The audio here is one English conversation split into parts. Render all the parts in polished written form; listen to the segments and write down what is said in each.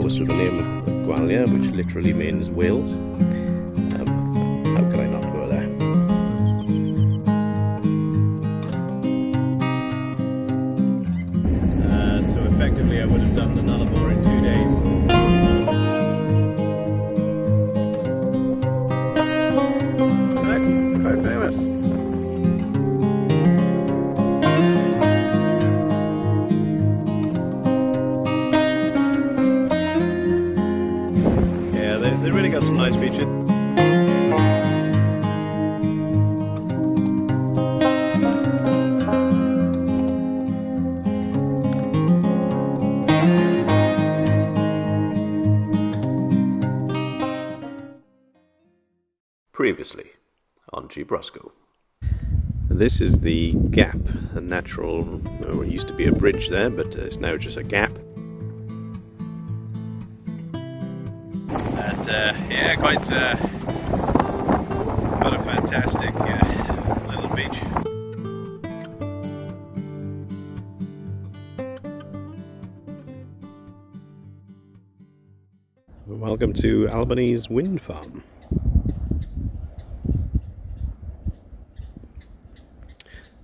close to the name Gwalia, which literally means Wales. How could I not go there? So effectively I would have done the Nullarbor in 2 days. Quite famous. Yeah, they really got some nice beaches. Previously on Jeep Roscoe. This is the gap, a natural, well, it used to be a bridge there, but it's now just a gap. And yeah, quite a fantastic little beach. Welcome to Albany's Wind Farm.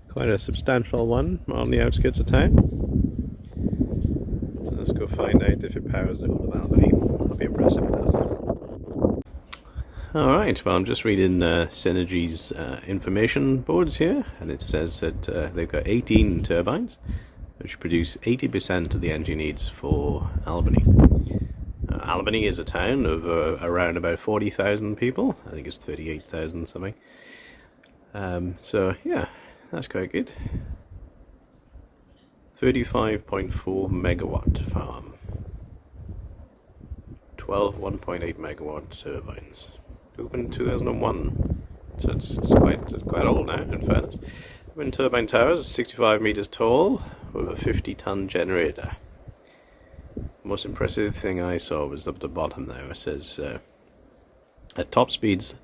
Quite a substantial one on the outskirts of town. Let's go find out if it powers the whole of Albany. I'll be impressed if it does. Alright, well I'm just reading Synergy's information boards here, and it says that they've got 18 turbines which produce 80% of the energy needs for Albany. Albany is a town of around about 40,000 people. I think it's 38,000 something. So yeah, that's quite good. 35.4 megawatt farm. 12 1.8 megawatt turbines. Opened in 2001. So it's quite old now, in fairness. Wind turbine towers, 65 meters tall, with a 50-ton generator. The most impressive thing I saw was up the bottom there. It says, at top speeds,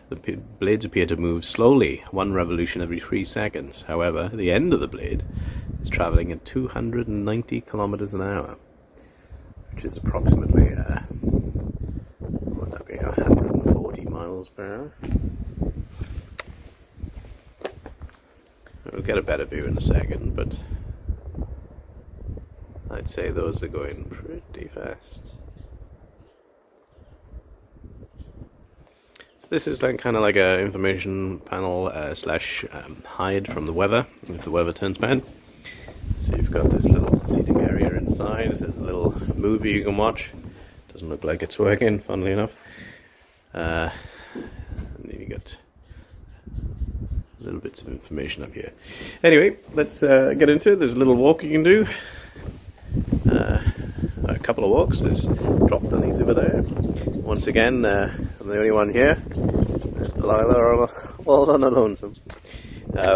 the blades appear to move slowly, 1 revolution every 3 seconds. However, the end of the blade is travelling at 290 kilometers an hour, which is approximately, what would that be, 140 miles per hour? We'll get a better view in a second, but I'd say those are going pretty fast. This is like kind of like a information panel slash hide from the weather if the weather turns bad. So you've got this little seating area inside. There's a little movie you can watch. Doesn't look like it's working, funnily enough. And then you got little bits of information up here. Anyway, let's get into it. There's a little walk you can do. A couple of walks. There's drop bunnies over there. Once again, I'm the only one here. There's Delilah all on a lonesome.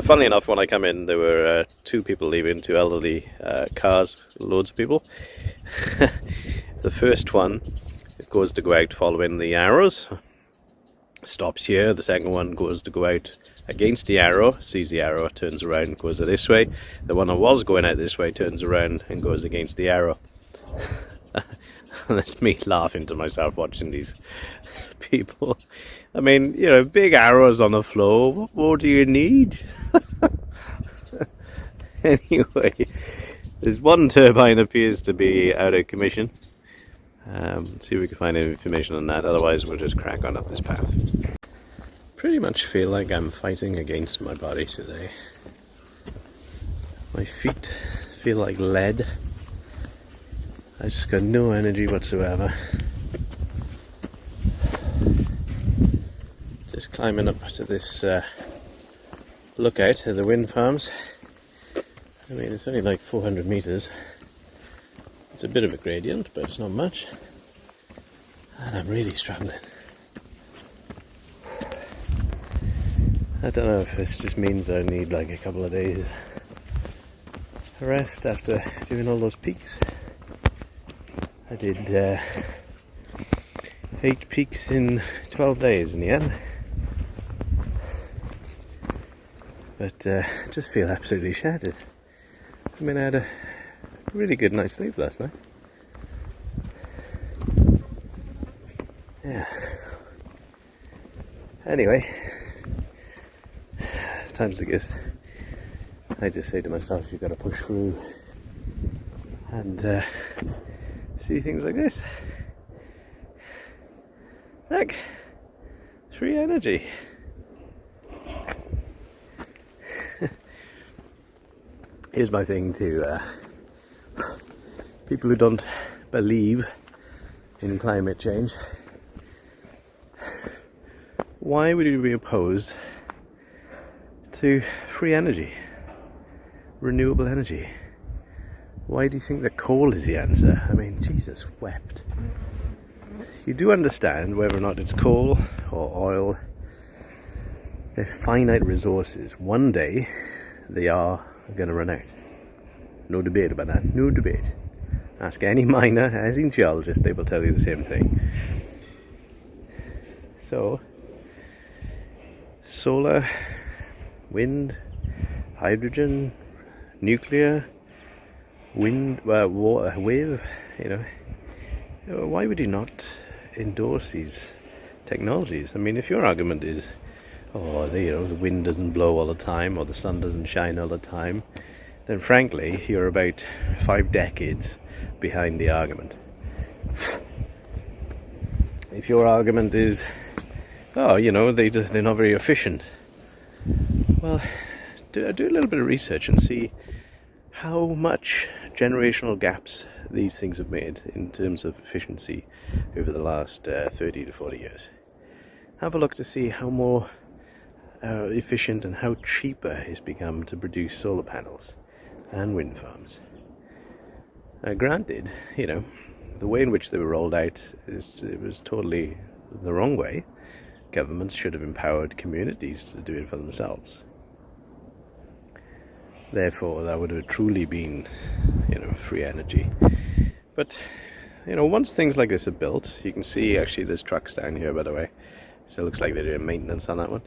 Funnily enough, when I come in, there were 2 people leaving, 2 elderly cars, loads of people. The first one, it goes to go out following the arrows, stops here. The second one goes to go out against the arrow, sees the arrow, turns around, goes this way. The one that was going out this way turns around and goes against the arrow. That's me laughing to myself watching these people. I mean, you know, big arrows on the floor. What more do you need? Anyway, there's one turbine appears to be out of commission. See if we can find any information on that. Otherwise, we'll just crack on up this path. Pretty much feel like I'm fighting against my body today. My feet feel like lead. I just got no energy whatsoever. Just climbing up to this lookout at the wind farms. I mean, it's only like 400 meters. It's a bit of a gradient, but it's not much. And I'm really struggling. I don't know if this just means I need like a couple of days rest after doing all those peaks. I did 8 peaks in 12 days in the end. But just feel absolutely shattered. I mean, I had a really good night's sleep last night. Anyway, times like this, I just say to myself, you've got to push through and see things like this. Look, free energy. Here's my thing to people who don't believe in climate change. Why would you be opposed to free energy, renewable energy? Why do you think that coal is the answer? I mean, Jesus wept. You do understand whether or not it's coal or oil, they're finite resources. One day they are going to run out. No debate about that, no debate. Ask any miner, any geologist, they will tell you the same thing. So, solar, wind, hydrogen, nuclear, wind, water, wave, why would you not endorse these technologies? I mean, if your argument is, the wind doesn't blow all the time or the sun doesn't shine all the time, then frankly, you're about 5 decades behind the argument. If your argument is, they're not very efficient, well, do a little bit of research and see how much generational gaps these things have made in terms of efficiency over the last 30 to 40 years. Have a look to see how more efficient and how cheaper it's become to produce solar panels and wind farms. Granted, the way in which they were rolled out it was totally the wrong way. Governments should have empowered communities to do it for themselves. Therefore, that would have truly been, free energy. But, once things like this are built, you can see actually there's trucks down here, by the way. So it looks like they're doing maintenance on that one.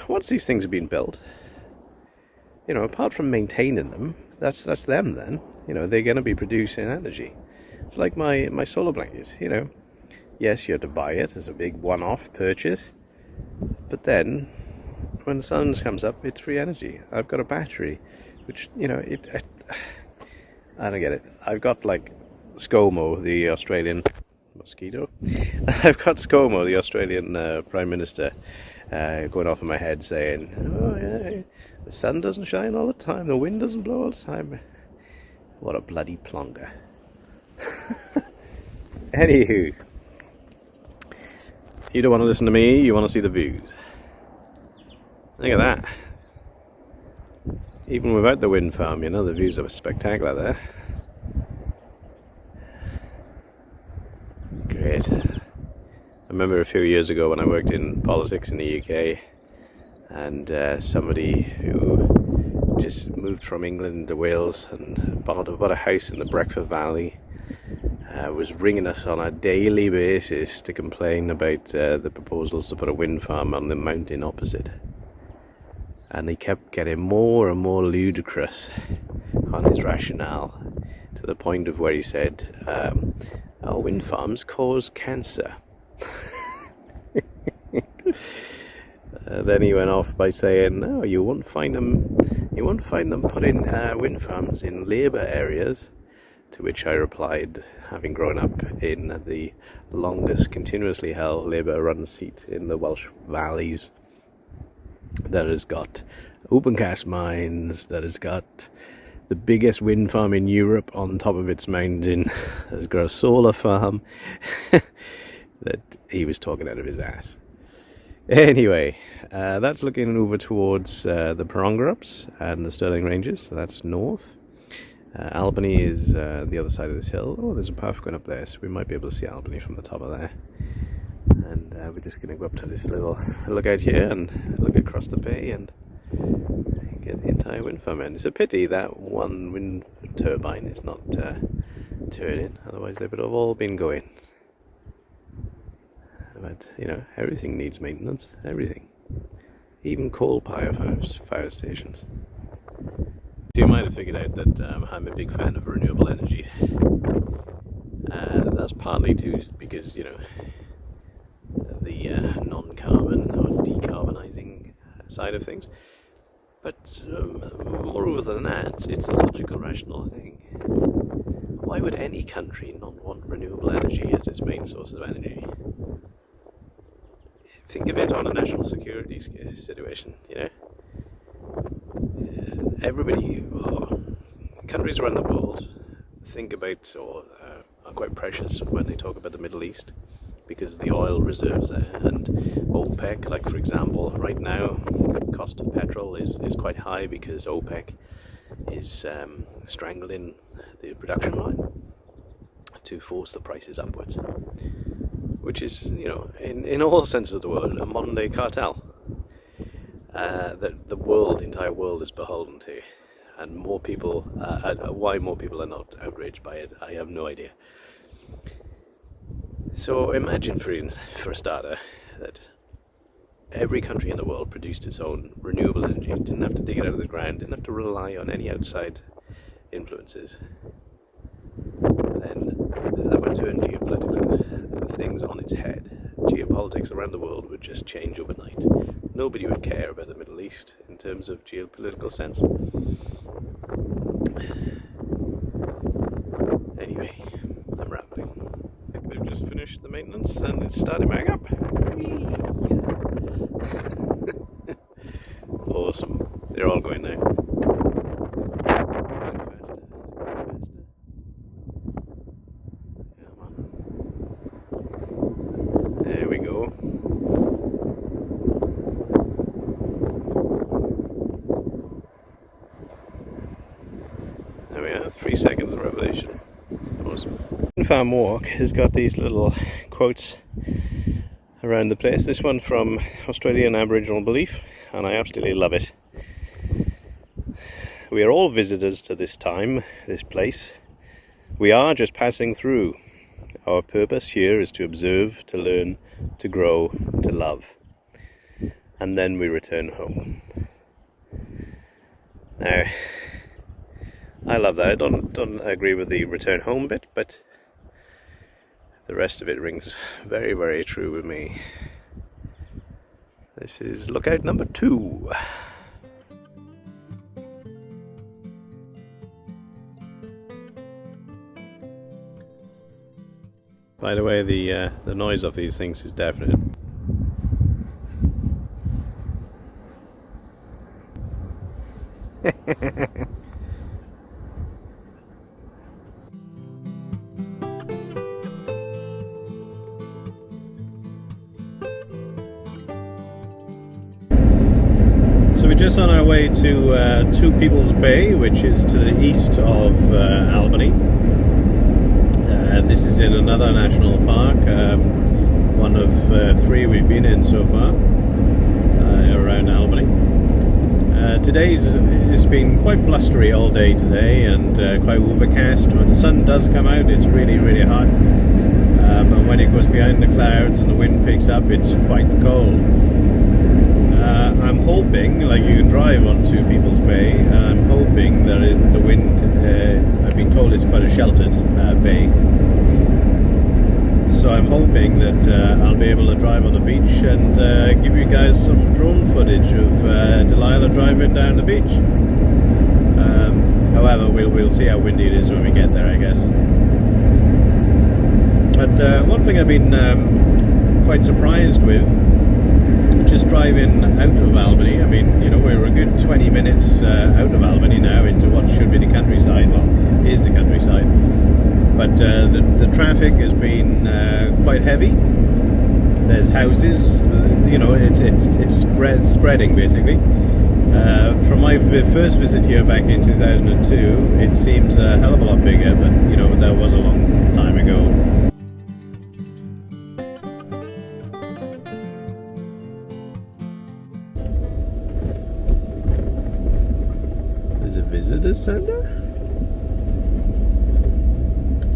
Once these things have been built, apart from maintaining them, that's them then. They're going to be producing energy. It's like my solar blanket, Yes, you have to buy it as a big one-off purchase, but then when the sun comes up, it's free energy. I've got a battery, which, I don't get it. I've got like ScoMo, the Australian mosquito. I've got ScoMo, the Australian Prime Minister, going off in my head saying, the sun doesn't shine all the time, the wind doesn't blow all the time. What a bloody plonger. Anywho, you don't want to listen to me, you want to see the views. Look at that. Even without the wind farm, the views are spectacular there. Great. I remember a few years ago when I worked in politics in the UK, and somebody who just moved from England to Wales and bought a house in the Breckfast Valley was ringing us on a daily basis to complain about the proposals to put a wind farm on the mountain opposite. And he kept getting more and more ludicrous on his rationale, to the point of where he said, wind farms cause cancer. Then he went off by saying, no, you won't find them putting wind farms in labour areas. To which I replied, having grown up in the longest continuously held Labour run seat in the Welsh valleys, that has got open cast mines, that has got the biggest wind farm in Europe on top of its mountain, has got a solar farm, that he was talking out of his ass. Anyway, that's looking over towards the Parongarups and the Stirling Ranges, so that's north. Albany is the other side of this hill. Oh, there's a path going up there, so we might be able to see Albany from the top of there. And we're just going to go up to this little lookout here and look across the bay and get the entire wind farm in. It's a pity that one wind turbine is not turning, otherwise they would have all been going. But, everything needs maintenance, everything. Even coal fire stations. So you might have figured out that I'm a big fan of renewable energies. That's partly because, the non-carbon or decarbonising side of things. But moreover than that, it's a logical, rational thing. Why would any country not want renewable energy as its main source of energy? Think of it on a national security situation, you know? Everybody, countries around the world think about or are quite precious when they talk about the Middle East because of the oil reserves there, and OPEC, like for example, right now cost of petrol is quite high because OPEC is strangling the production line to force the prices upwards, which is, you know, in all senses of the word, a modern day cartel that the entire world is beholden to. And more people, why more people are not outraged by it, I have no idea. So imagine, for a starter, that every country in the world produced its own renewable energy, didn't have to dig it out of the ground, didn't have to rely on any outside influences. Then that would turn geopolitical things on its head. Geopolitics around the world would just change overnight. Nobody would care about the Middle East in terms of geopolitical sense. Anyway, I'm rambling. They've just finished the maintenance and it's starting back up. Awesome. They're all going now. There we go. There we are, 3 seconds of revelation. Awesome. Farm Walk has got these little quotes around the place. This one from Australian Aboriginal Belief, and I absolutely love it. We are all visitors to this time, this place. We are just passing through. Our purpose here is to observe, to learn, to grow, to love. And then we return home. Now, I love that. I don't agree with the return home bit, but the rest of it rings very, very true with me. This is lookout number 2. By the way, the noise of these things is definite. So we're just on our way to Two People's Bay, which is to the east of Albany. This is in another national park, one of 3 we've been in so far around Albany. Today has been quite blustery all day today and quite overcast. When the sun does come out, it's really, really hot. And when it goes behind the clouds and the wind picks up, it's quite cold. I'm hoping, like you can drive on Two People's Bay, I'm hoping that the wind, I've been told it's quite a sheltered bay. So I'm hoping that I'll be able to drive on the beach and give you guys some drone footage of Delilah driving down the beach. However, we'll see how windy it is when we get there, I guess. But one thing I've been quite surprised with, just driving out of Albany, I mean, you know, we're a good 20 minutes out of Albany now into what should be the countryside, well, is the countryside. But the traffic has been quite heavy. There's houses, you know, it's spreading basically. From my first visit here back in 2002, it seems a hell of a lot bigger, but you know, that was a long time ago. There's a visitor centre?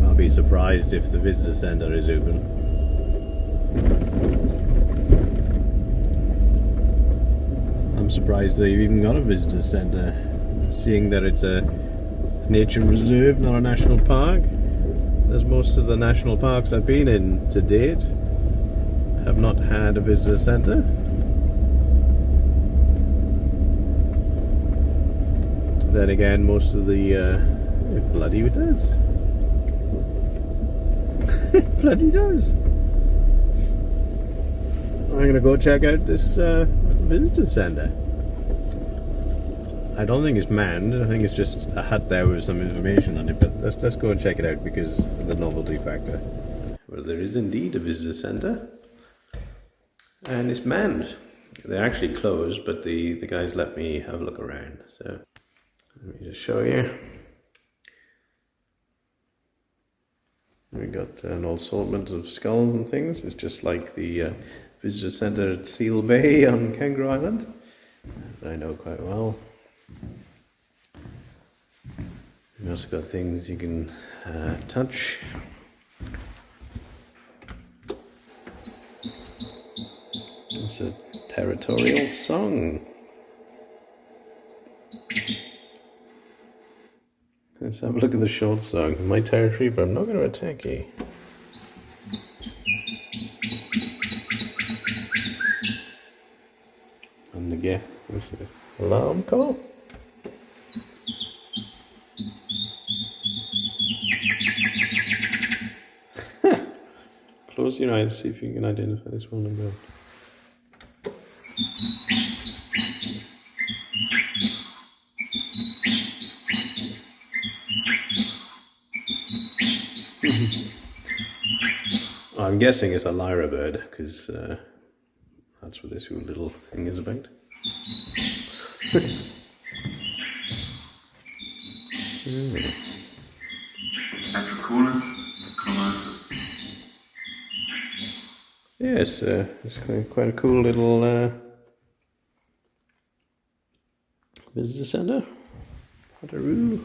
I'll be surprised if the visitor centre is open. I'm surprised they've even got a visitor centre, seeing that it's a nature reserve, not a national park. As most of the national parks I've been in to date have not had a visitor centre. Then again, most of the it bloody does. It bloody does. I'm gonna go check out this visitor centre. I don't think it's manned. I think it's just a hut there with some information on it. But let's go and check it out because of the novelty factor. Well, there is indeed a visitor centre, and it's manned. They're actually closed, but the guys let me have a look around. So let me just show you. We got an assortment of skulls and things. It's just like the visitor centre at Seal Bay on Kangaroo Island, that I know quite well. We've also got things you can touch. It's a territorial song. Let's have a look at the short song. My territory, but I'm not going to attack you. And again, what's the alarm call? Close your eyes, see if you can identify this one and go. I'm guessing it's a lyra bird, because that's what this little thing is about. Yes, it's quite a cool little visitor centre. Potteroo.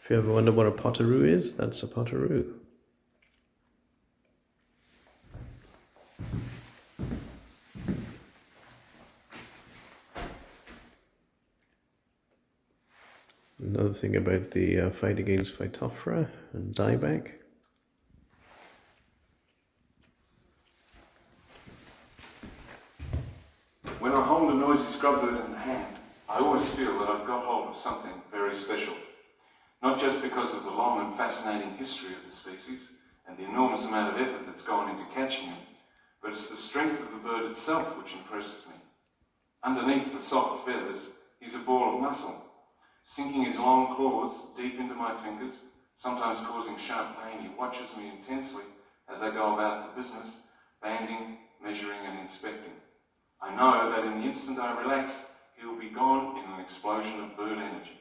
If you ever wonder what a potteroo is, that's a potteroo. Another thing about the fight against Phytophthora and dieback. When I hold a noisy scrub bird in the hand, I always feel that I've got hold of something very special. Not just because of the long and fascinating history of the species and the enormous amount of effort that's gone into catching him, but it's the strength of the bird itself which impresses me. Underneath the soft feathers, he's a ball of muscle, sinking his long claws deep into my fingers, sometimes causing sharp pain. He watches me intensely as I go about the business, banding, measuring and inspecting. I know that in the instant I relax, he'll be gone in an explosion of bird energy.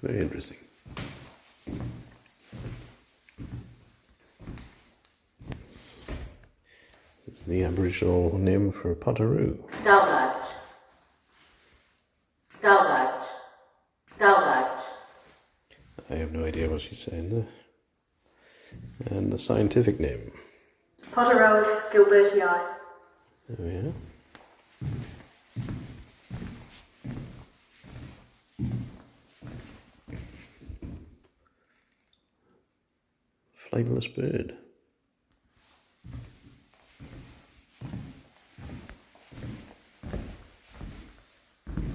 Very interesting. It's the Aboriginal name for potteroo. Dalgat. Dalgat. Dalgat. I have no idea what she's saying there. And the scientific name. Potteroas gilbertii. There we are. Flightless bird.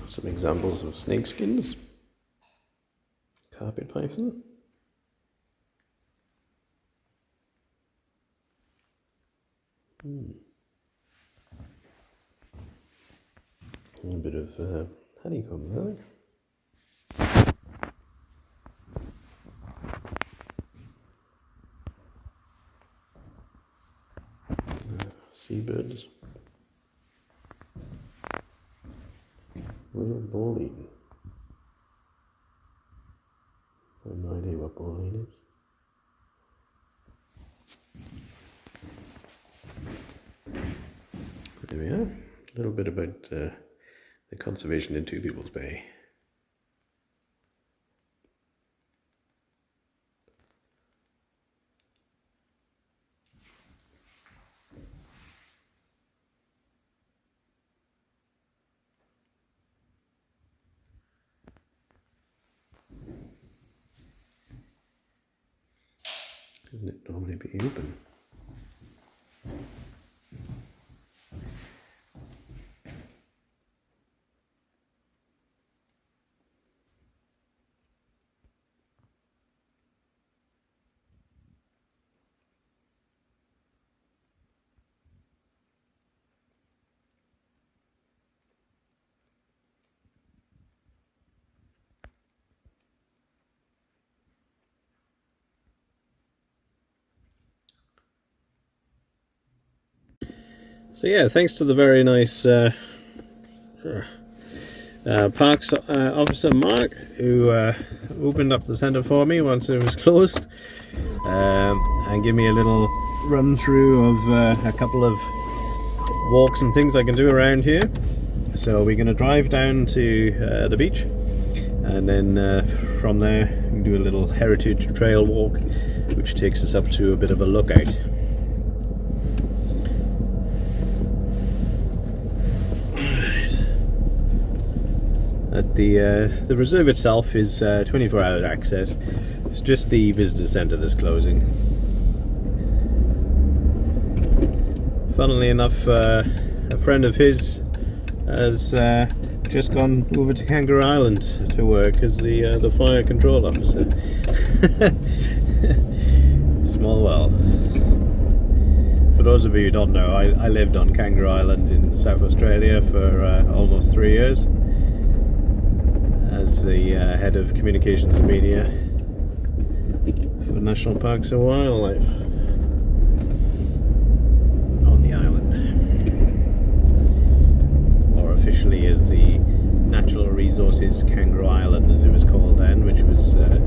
Some examples of snake skins. Carpet python. A bit of honeycomb there. Seabirds. Whale bowline. I have no idea what bowline is. There we are. A little bit about the conservation in Two People's Bay. Doesn't it normally be open? So yeah, thanks to the very nice parks officer Mark, who opened up the centre for me once it was closed, and give me a little run through of a couple of walks and things I can do around here. So we're going to drive down to the beach, and then from there we can do a little heritage trail walk, which takes us up to a bit of a lookout. The reserve itself is 24-hour access. It's just the visitor centre that's closing. Funnily enough, a friend of his has just gone over to Kangaroo Island to work as the fire control officer. Small world. For those of you who don't know, I lived on Kangaroo Island in South Australia for almost 3 years. As the head of communications and media for National Parks and Wildlife on the island, or officially as the Natural Resources Kangaroo Island, as it was called then, which was a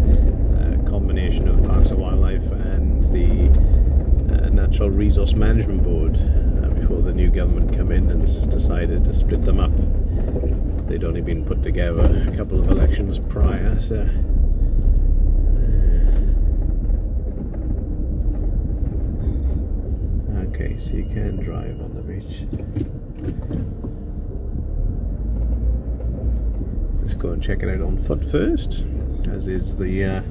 combination of Parks and Wildlife and the Natural Resource Management Board before the new government come in and decided to split them up. They'd only been put together a couple of elections prior, so okay, so you can drive on the beach. Let's go and check it out on foot first, as is the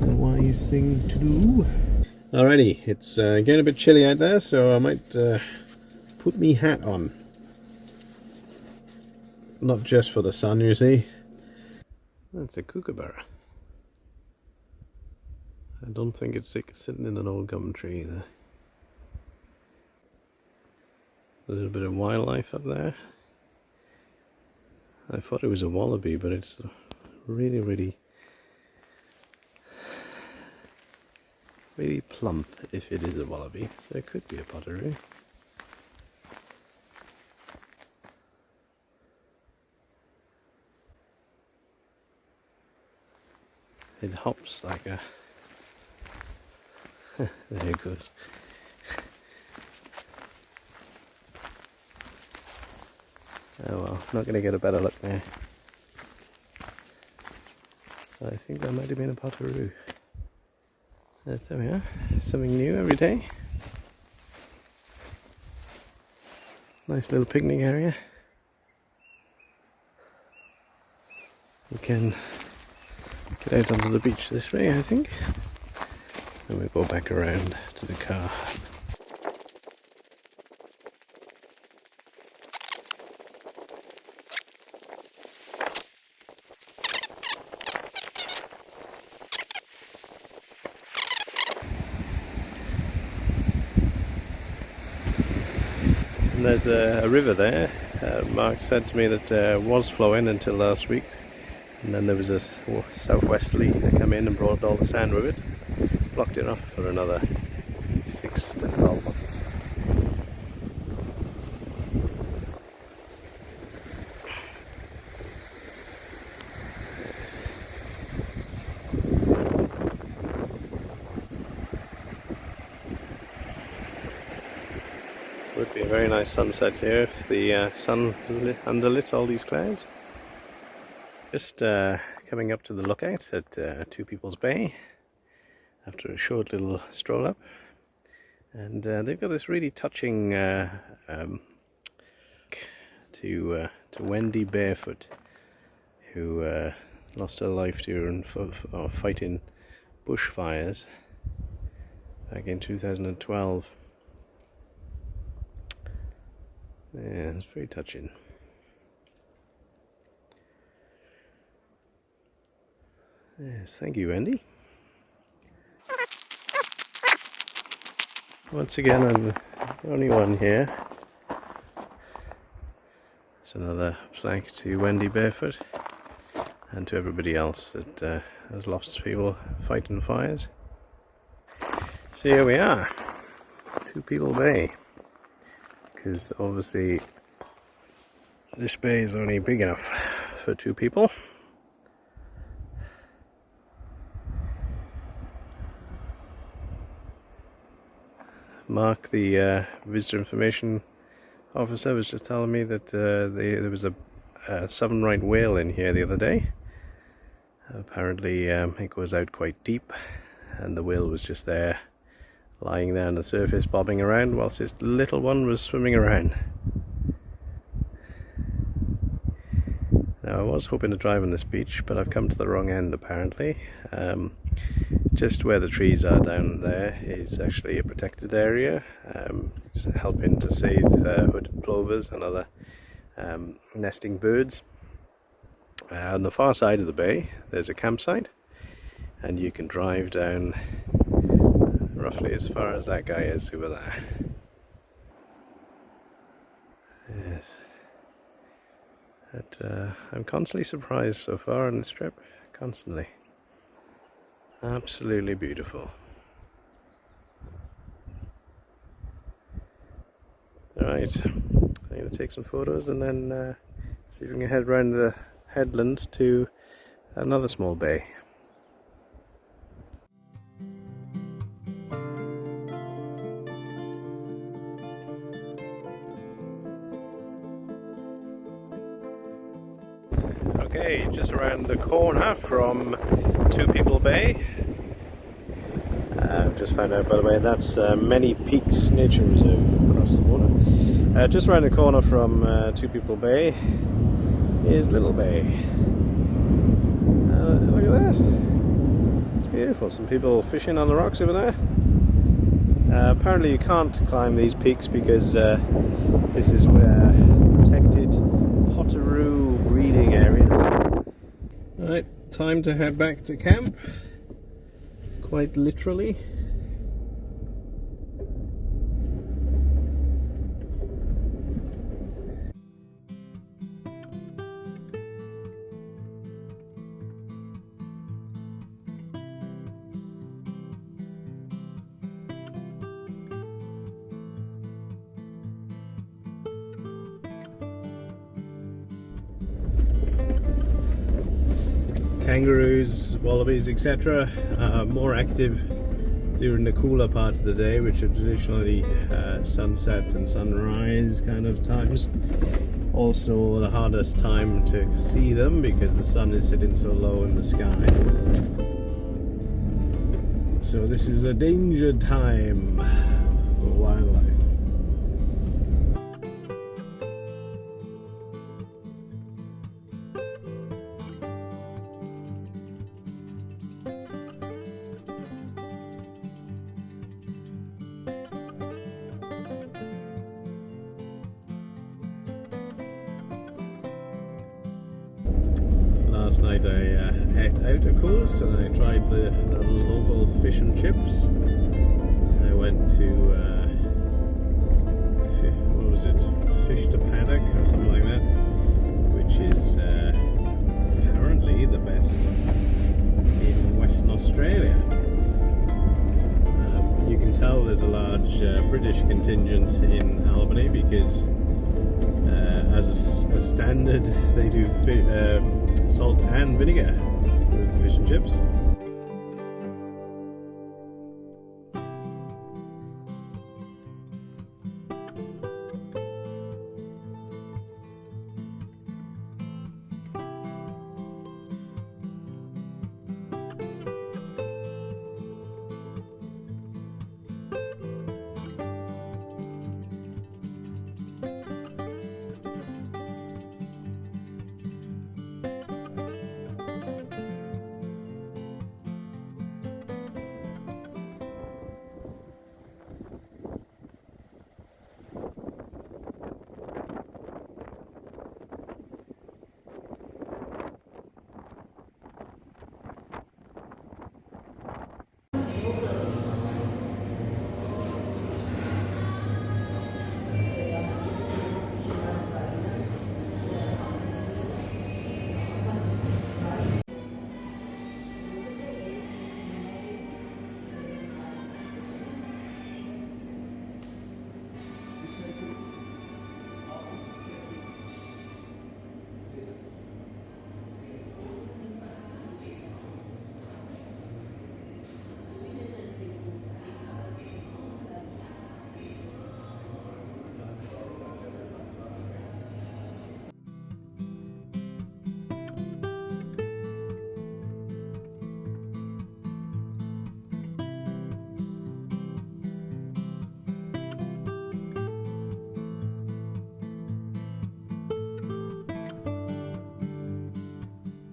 wise thing to do. Alrighty, it's getting a bit chilly out there, so I might put me hat on. Not just for the sun, you see. That's a kookaburra. I don't think it's sitting in an old gum tree either. A little bit of wildlife up there. I thought it was a wallaby, but it's really, really, really plump if it is a wallaby. So it could be a potteroo. It hops like a... there it goes. Oh well, not going to get a better look now. I think that might have been a potteroo. There we are, something new every day. Nice little picnic area. We can get out onto the beach this way, I think. Then we go back around to the car. And there's a river there. Mark said to me that was flowing until last week. And then there was a southwesterly that came in and brought all the sand with it, blocked it off for another 6 to 12 months. Would be a very nice sunset here if the sun underlit all these clouds. Just coming up to the lookout at Two People's Bay after a short little stroll up, and they've got this really touching to Wendy Barefoot, who lost her life during fighting bushfires back in 2012. Yeah, it's very touching. Yes, thank you, Wendy. Once again, I'm the only one here. It's another thanks to Wendy Barefoot and to everybody else that has lost people fighting fires. So here we are, Two People Bay, because obviously this bay is only big enough for 2 people. Mark, the visitor information officer, was just telling me that there was a southern right whale in here the other day. Apparently it goes out quite deep, and the whale was just there lying there on the surface bobbing around whilst its little one was swimming around. Now, I was hoping to drive on this beach, but I've come to the wrong end apparently. Just where the trees are down there is actually a protected area, helping to save hooded plovers and other nesting birds. On the far side of the bay there's a campsite, and you can drive down roughly as far as that guy is over there. Yes. But, I'm constantly surprised so far on this trip, constantly. Absolutely beautiful. Alright, I'm going to take some photos and then see if we can head around the headland to another small bay. Okay, just around the corner from Two People Bay. I've just found out, by the way, that's Many Peaks Nature Reserve across the water. Just around the corner from Two People Bay is Little Bay. Look at that. It's beautiful. Some people fishing on the rocks over there. Apparently you can't climb these peaks because this is where protected potteroo breeding areas. Alright, time to head back to camp. Quite literally. Kangaroos, wallabies, etc. are more active during the cooler parts of the day, which are traditionally sunset and sunrise kind of times. Also the hardest time to see them because the sun is sitting so low in the sky. So this is a danger time for wildlife. Last night I ate out, of course, and I tried the local fish and chips. I went to what was it? Fish to Paddock or something like that, which is apparently the best in Western Australia. You can tell there's a large British contingent in Albany because as a standard they do salt and vinegar with the fish and chips.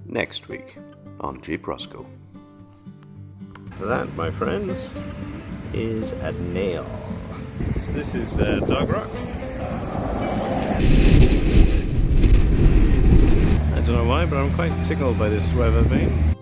next week on Jeep Roscoe. That, my friends, is a nail. So this is Dog Rock. I don't know why, but I'm quite tickled by this weather vane.